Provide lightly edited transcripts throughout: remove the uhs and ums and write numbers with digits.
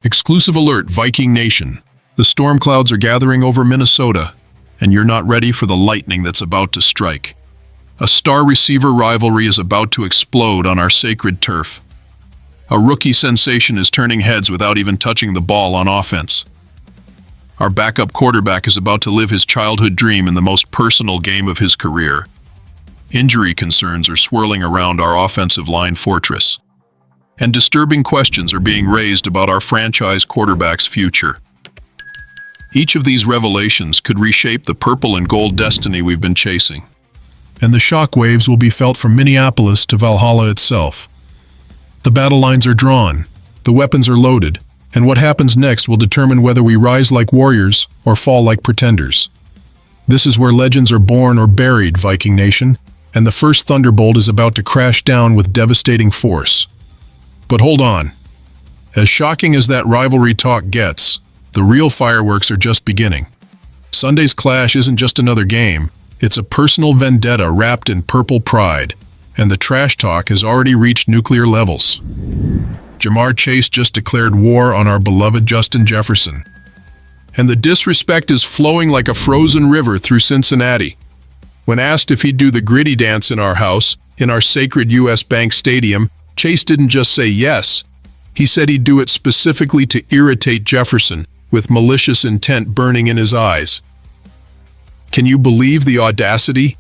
Exclusive alert, Viking Nation. The storm clouds are gathering over Minnesota, and you're not ready for the lightning that's about to strike. A star receiver rivalry is about to explode on our sacred turf. A rookie sensation is turning heads without even touching the ball on offense. Our backup quarterback is about to live his childhood dream in the most personal game of his career. Injury concerns are swirling around our offensive line fortress, and disturbing questions are being raised about our franchise quarterback's future. Each of these revelations could reshape the purple and gold destiny we've been chasing. And the shockwaves will be felt from Minneapolis to Valhalla itself. The battle lines are drawn, the weapons are loaded, and what happens next will determine whether we rise like warriors or fall like pretenders. This is where legends are born or buried, Viking Nation, and the first thunderbolt is about to crash down with devastating force. But hold on. As shocking as that rivalry talk gets, the real fireworks are just beginning. Sunday's clash isn't just another game, it's a personal vendetta wrapped in purple pride, and the trash talk has already reached nuclear levels. Ja'Marr Chase just declared war on our beloved Justin Jefferson, and the disrespect is flowing like a frozen river through Cincinnati. When asked if he'd do the gritty dance in our house, in our sacred U.S. Bank Stadium, Chase didn't just say yes, he said he'd do it specifically to irritate Jefferson, with malicious intent burning in his eyes. Can you believe the audacity?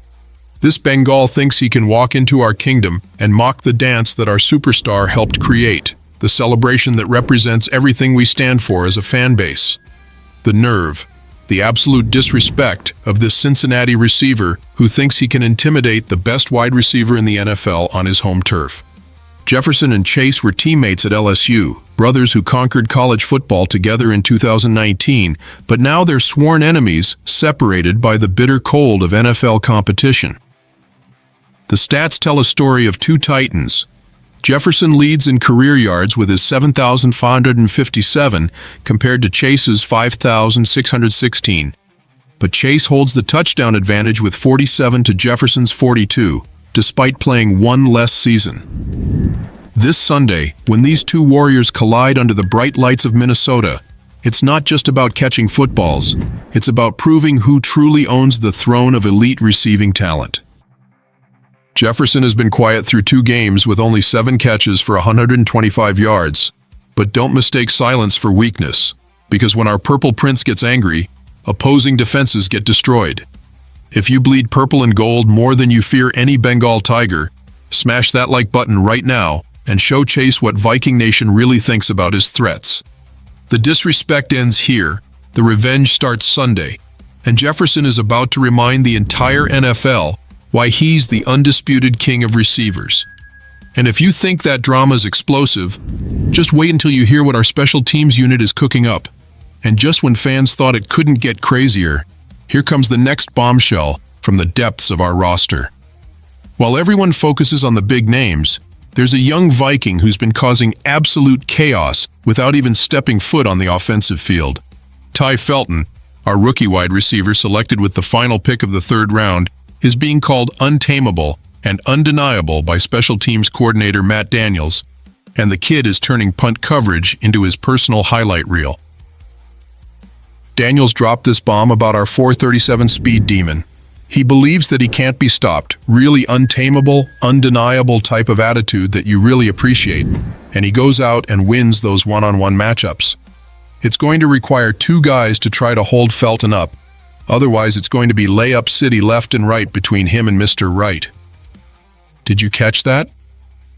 This Bengal thinks he can walk into our kingdom and mock the dance that our superstar helped create, the celebration that represents everything we stand for as a fan base. The nerve, the absolute disrespect of this Cincinnati receiver who thinks he can intimidate the best wide receiver in the NFL on his home turf. Jefferson and Chase were teammates at LSU, brothers who conquered college football together in 2019, but now they're sworn enemies, separated by the bitter cold of NFL competition. The stats tell a story of two titans. Jefferson leads in career yards with his 7,557 compared to Chase's 5,616. But Chase holds the touchdown advantage with 47 to Jefferson's 42, despite playing one less season. This Sunday, when these two warriors collide under the bright lights of Minnesota, it's not just about catching footballs, it's about proving who truly owns the throne of elite receiving talent. Jefferson has been quiet through 2 games with only 7 catches for 125 yards, but don't mistake silence for weakness, because when our Purple Prince gets angry, opposing defenses get destroyed. If you bleed purple and gold more than you fear any Bengal tiger, smash that like button right now and show Chase what Viking Nation really thinks about his threats. The disrespect ends here, the revenge starts Sunday, and Jefferson is about to remind the entire NFL why he's the undisputed king of receivers. And if you think that drama is explosive, just wait until you hear what our special teams unit is cooking up. And just when fans thought it couldn't get crazier, here comes the next bombshell from the depths of our roster. While everyone focuses on the big names, there's a young Viking who's been causing absolute chaos without even stepping foot on the offensive field. Ty Felton, our rookie wide receiver selected with the final pick of the 3rd round, is being called untamable and undeniable by special teams coordinator Matt Daniels, and the kid is turning punt coverage into his personal highlight reel. Daniels dropped this bomb about our 437 speed demon. He believes that he can't be stopped, really untamable, undeniable type of attitude that you really appreciate, and he goes out and wins those one-on-one matchups. It's going to require 2 guys to try to hold Felton up, otherwise it's going to be layup city left and right between him and Mr. Wright. Did you catch that?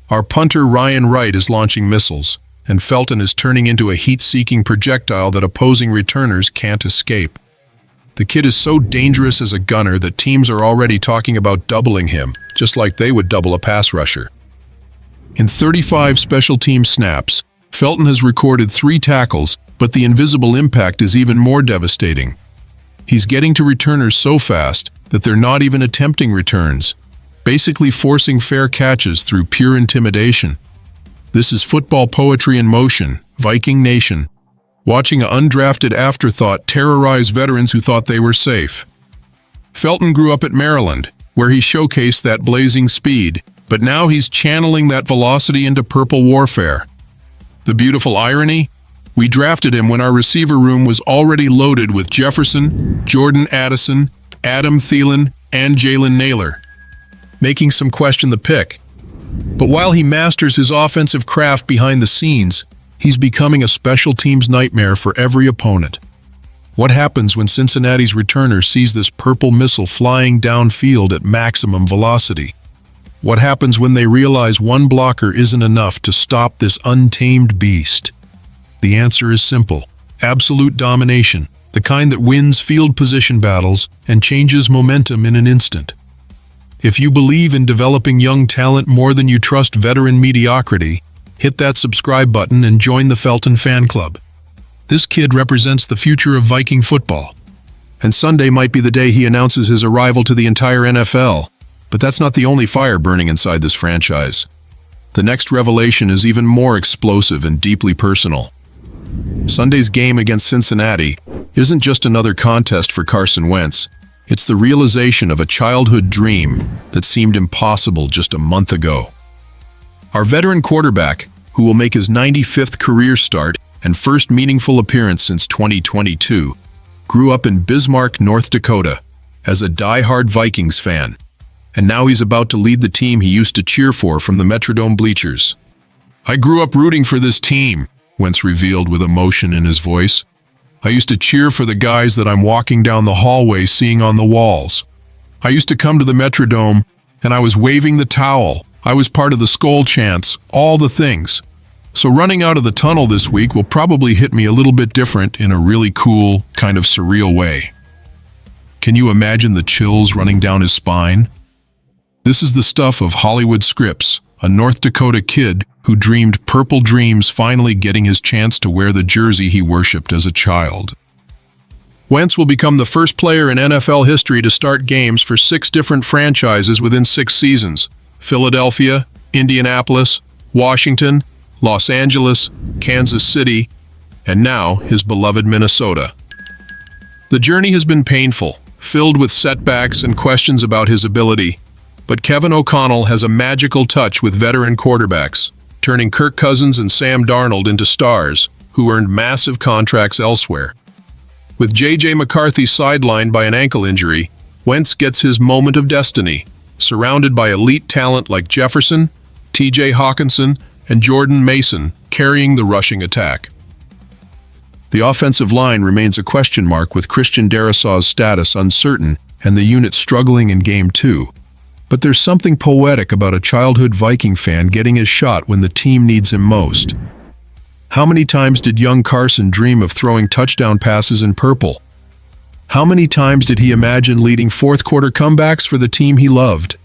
Our punter Ryan Wright is launching missiles, and Felton is turning into a heat-seeking projectile that opposing returners can't escape. The kid is so dangerous as a gunner that teams are already talking about doubling him, just like they would double a pass rusher. In 35 special team snaps, Felton has recorded 3 tackles, but the invisible impact is even more devastating. He's getting to returners so fast that they're not even attempting returns, basically forcing fair catches through pure intimidation. This is football poetry in motion, Viking Nation, watching an undrafted afterthought terrorize veterans who thought they were safe. Felton grew up at Maryland, where he showcased that blazing speed, but now he's channeling that velocity into purple warfare. The beautiful irony? We drafted him when our receiver room was already loaded with Jefferson, Jordan Addison, Adam Thielen, and Jalen Naylor, making some question the pick. But while he masters his offensive craft behind the scenes, he's becoming a special teams nightmare for every opponent. What happens when Cincinnati's returner sees this purple missile flying downfield at maximum velocity? What happens when they realize one blocker isn't enough to stop this untamed beast? The answer is simple: absolute domination, the kind that wins field position battles and changes momentum in an instant. If you believe in developing young talent more than you trust veteran mediocrity, hit that subscribe button and join the Felton fan club. This kid represents the future of Viking football. And Sunday might be the day he announces his arrival to the entire NFL. But that's not the only fire burning inside this franchise. The next revelation is even more explosive and deeply personal. Sunday's game against Cincinnati isn't just another contest for Carson Wentz. It's the realization of a childhood dream that seemed impossible just a month ago. Our veteran quarterback, who will make his 95th career start and first meaningful appearance since 2022, grew up in Bismarck, North Dakota, as a die-hard Vikings fan. And now he's about to lead the team he used to cheer for from the Metrodome bleachers. "I grew up rooting for this team," Wentz revealed with emotion in his voice. "I used to cheer for the guys that I'm walking down the hallway seeing on the walls. I used to come to the Metrodome, and I was waving the towel. I was part of the Skol chants, all the things. So running out of the tunnel this week will probably hit me a little bit different in a really cool, kind of surreal way." Can you imagine the chills running down his spine? This is the stuff of Hollywood scripts, a North Dakota kid who dreamed purple dreams finally getting his chance to wear the jersey he worshipped as a child. Wentz will become the first player in NFL history to start games for 6 different franchises within 6 seasons: Philadelphia, Indianapolis, Washington, Los Angeles, Kansas City, and now his beloved Minnesota. The journey has been painful, filled with setbacks and questions about his ability. But Kevin O'Connell has a magical touch with veteran quarterbacks, turning Kirk Cousins and Sam Darnold into stars who earned massive contracts elsewhere. With J.J. McCarthy sidelined by an ankle injury, Wentz gets his moment of destiny, surrounded by elite talent like Jefferson, T.J. Hawkinson, and Jordan Mason carrying the rushing attack. The offensive line remains a question mark, with Christian Darrisaw's status uncertain and the unit struggling in Game 2. But there's something poetic about a childhood Viking fan getting his shot when the team needs him most. How many times did young Carson dream of throwing touchdown passes in purple? How many times did he imagine leading fourth-quarter comebacks for the team he loved?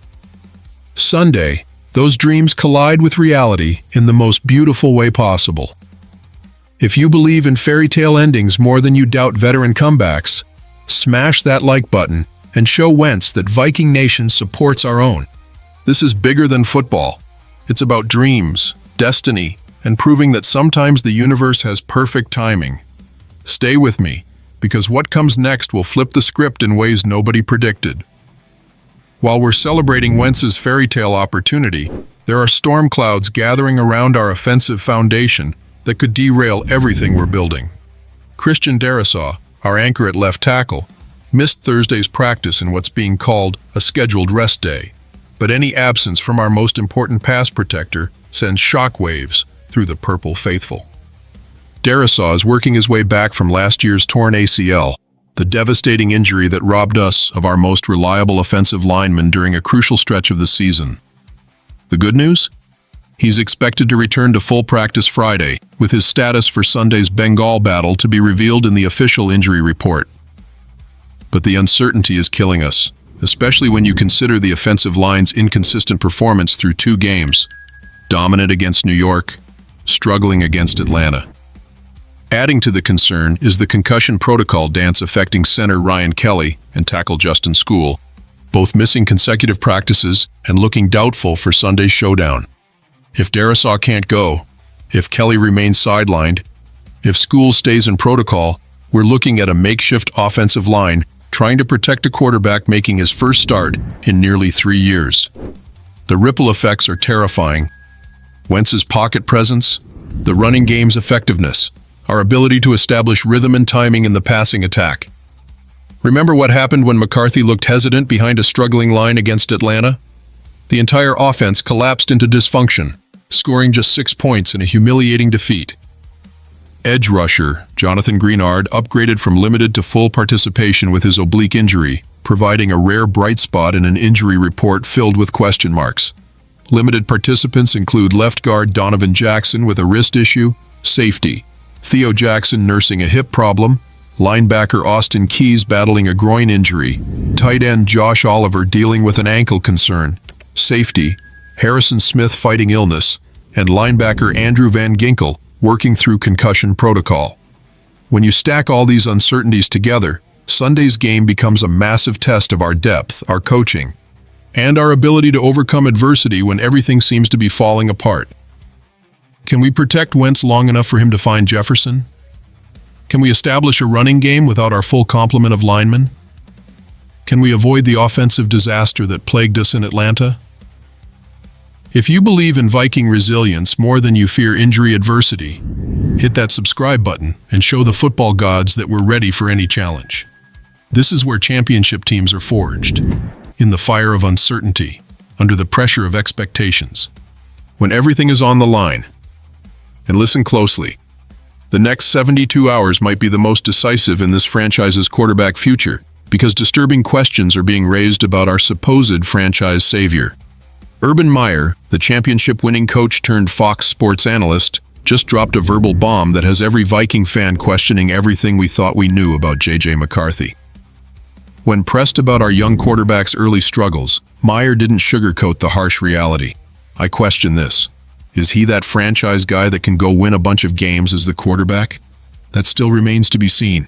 Sunday, those dreams collide with reality in the most beautiful way possible. If you believe in fairy tale endings more than you doubt veteran comebacks, smash that like button and show Wentz that Viking Nation supports our own. This is bigger than football. It's about dreams, destiny, and proving that sometimes the universe has perfect timing. Stay with me, because what comes next will flip the script in ways nobody predicted. While we're celebrating Wentz's fairy tale opportunity, there are storm clouds gathering around our offensive foundation that could derail everything we're building. Christian Darrisaw, our anchor at left tackle, missed Thursday's practice in what's being called a scheduled rest day, but any absence from our most important pass protector sends shockwaves through the purple faithful. Darrisaw is working his way back from last year's torn ACL, the devastating injury that robbed us of our most reliable offensive lineman during a crucial stretch of the season. The good news? He's expected to return to full practice Friday, with his status for Sunday's Bengal battle to be revealed in the official injury report. But the uncertainty is killing us, especially when you consider the offensive line's inconsistent performance through 2 games, dominant against New York, struggling against Atlanta. Adding to the concern is the concussion protocol dance affecting center Ryan Kelly and tackle Justin Skule, both missing consecutive practices and looking doubtful for Sunday's showdown. If Darrisaw can't go, if Kelly remains sidelined, if Skule stays in protocol, we're looking at a makeshift offensive line trying to protect a quarterback making his first start in nearly 3 years. The ripple effects are terrifying. Wentz's pocket presence, the running game's effectiveness, our ability to establish rhythm and timing in the passing attack. Remember what happened when McCarthy looked hesitant behind a struggling line against Atlanta? The entire offense collapsed into dysfunction, scoring just 6 points in a humiliating defeat. Edge rusher Jonathan Greenard upgraded from limited to full participation with his oblique injury, providing a rare bright spot in an injury report filled with question marks. Limited participants include left guard Donovan Jackson with a wrist issue, safety Theo Jackson nursing a hip problem, linebacker Austin Keys battling a groin injury, tight end Josh Oliver dealing with an ankle concern, safety Harrison Smith fighting illness, and linebacker Andrew Van Ginkel working through concussion protocol. When you stack all these uncertainties together, Sunday's game becomes a massive test of our depth, our coaching, and our ability to overcome adversity when everything seems to be falling apart. Can we protect Wentz long enough for him to find Jefferson? Can we establish a running game without our full complement of linemen? Can we avoid the offensive disaster that plagued us in Atlanta? If you believe in Viking resilience more than you fear injury adversity, hit that subscribe button and show the football gods that we're ready for any challenge. This is where championship teams are forged, in the fire of uncertainty, under the pressure of expectations, when everything is on the line. And listen closely. The next 72 hours might be the most decisive in this franchise's quarterback future, because disturbing questions are being raised about our supposed franchise savior. Urban Meyer, the championship-winning coach turned Fox Sports analyst, just dropped a verbal bomb that has every Viking fan questioning everything we thought we knew about J.J. McCarthy. When pressed about our young quarterback's early struggles, Meyer didn't sugarcoat the harsh reality. I question this. Is he that franchise guy that can go win a bunch of games as the quarterback? That still remains to be seen.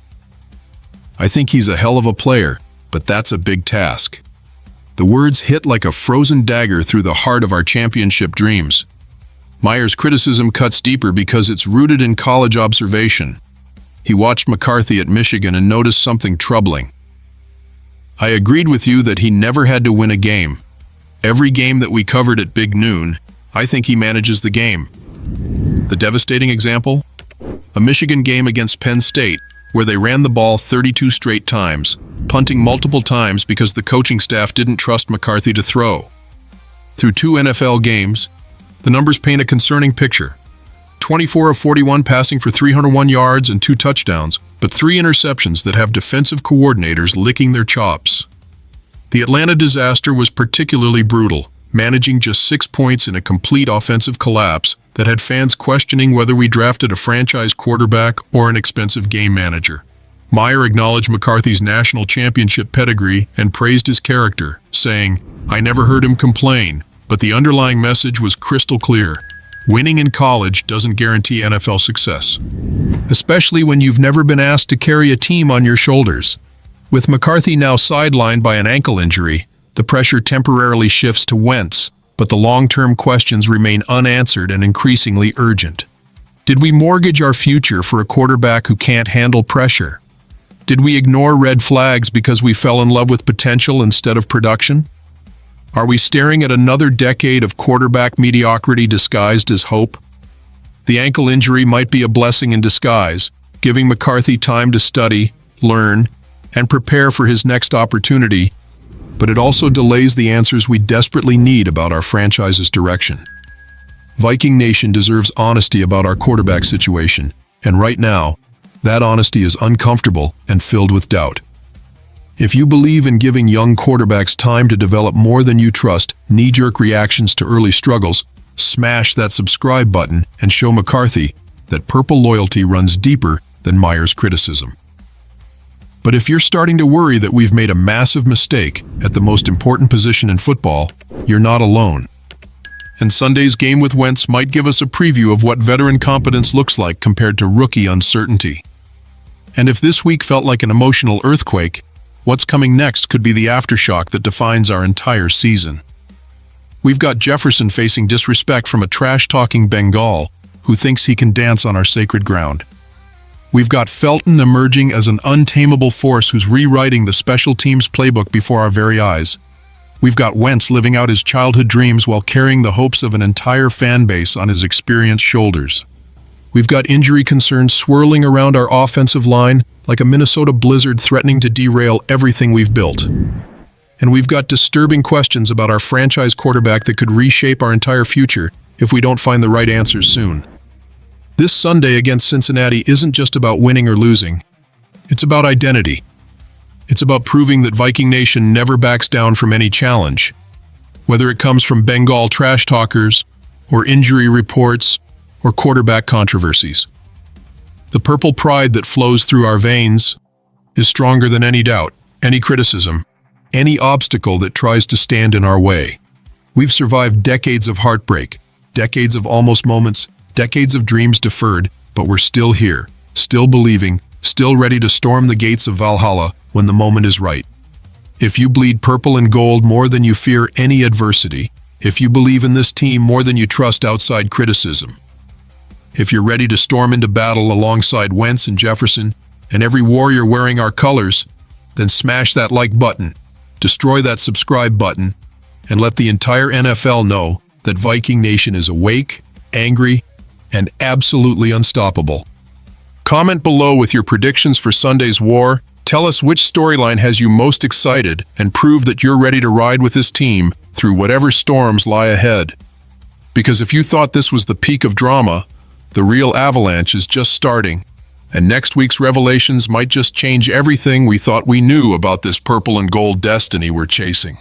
I think he's a hell of a player, but that's a big task. The words hit like a frozen dagger through the heart of our championship dreams. Meyer's criticism cuts deeper because it's rooted in college observation. He watched McCarthy at Michigan and noticed something troubling. I agreed with you that he never had to win a game. Every game that we covered at Big Noon, I think he manages the game. The devastating example? A Michigan game against Penn State, where they ran the ball 32 straight times, punting multiple times because the coaching staff didn't trust McCarthy to throw. Through 2 NFL games, the numbers paint a concerning picture. 24 of 41 passing for 301 yards and 2 touchdowns, but 3 interceptions that have defensive coordinators licking their chops. The Atlanta disaster was particularly brutal, managing just 6 points in a complete offensive collapse that had fans questioning whether we drafted a franchise quarterback or an expensive game manager. Meyer acknowledged McCarthy's national championship pedigree and praised his character, saying, "I never heard him complain, but the underlying message was crystal clear. Winning in college doesn't guarantee NFL success, especially when you've never been asked to carry a team on your shoulders." With McCarthy now sidelined by an ankle injury, the pressure temporarily shifts to Wentz, but the long-term questions remain unanswered and increasingly urgent. Did we mortgage our future for a quarterback who can't handle pressure? Did we ignore red flags because we fell in love with potential instead of production? Are we staring at another decade of quarterback mediocrity disguised as hope? The ankle injury might be a blessing in disguise, giving McCarthy time to study, learn, and prepare for his next opportunity, but it also delays the answers we desperately need about our franchise's direction. Viking Nation deserves honesty about our quarterback situation, and right now, that honesty is uncomfortable and filled with doubt. If you believe in giving young quarterbacks time to develop more than you trust knee-jerk reactions to early struggles, smash that subscribe button and show McCarthy that purple loyalty runs deeper than Meyer's criticism. But if you're starting to worry that we've made a massive mistake at the most important position in football, you're not alone. And Sunday's game with Wentz might give us a preview of what veteran competence looks like compared to rookie uncertainty. And if this week felt like an emotional earthquake, what's coming next could be the aftershock that defines our entire season. We've got Jefferson facing disrespect from a trash-talking Bengal who thinks he can dance on our sacred ground. We've got Felton emerging as an untamable force who's rewriting the special teams playbook before our very eyes. We've got Wentz living out his childhood dreams while carrying the hopes of an entire fan base on his experienced shoulders. We've got injury concerns swirling around our offensive line like a Minnesota blizzard threatening to derail everything we've built. And we've got disturbing questions about our franchise quarterback that could reshape our entire future if we don't find the right answers soon. This Sunday against Cincinnati isn't just about winning or losing. It's about identity. It's about proving that Viking Nation never backs down from any challenge. Whether it comes from Bengal trash talkers, or injury reports, or quarterback controversies. The purple pride that flows through our veins is stronger than any doubt, any criticism, any obstacle that tries to stand in our way. We've survived decades of heartbreak, decades of almost moments, decades of dreams deferred, but we're still here, still believing, still ready to storm the gates of Valhalla when the moment is right. If you bleed purple and gold more than you fear any adversity, if you believe in this team more than you trust outside criticism, if you're ready to storm into battle alongside Wentz and Jefferson and every warrior wearing our colors, then smash that like button, destroy that subscribe button, and let the entire NFL know that Viking Nation is awake, angry, and absolutely unstoppable. Comment below with your predictions for Sunday's war. Tell us which storyline has you most excited and prove that you're ready to ride with this team through whatever storms lie ahead. Because if you thought this was the peak of drama, the real avalanche is just starting, and next week's revelations might just change everything we thought we knew about this purple and gold destiny we're chasing.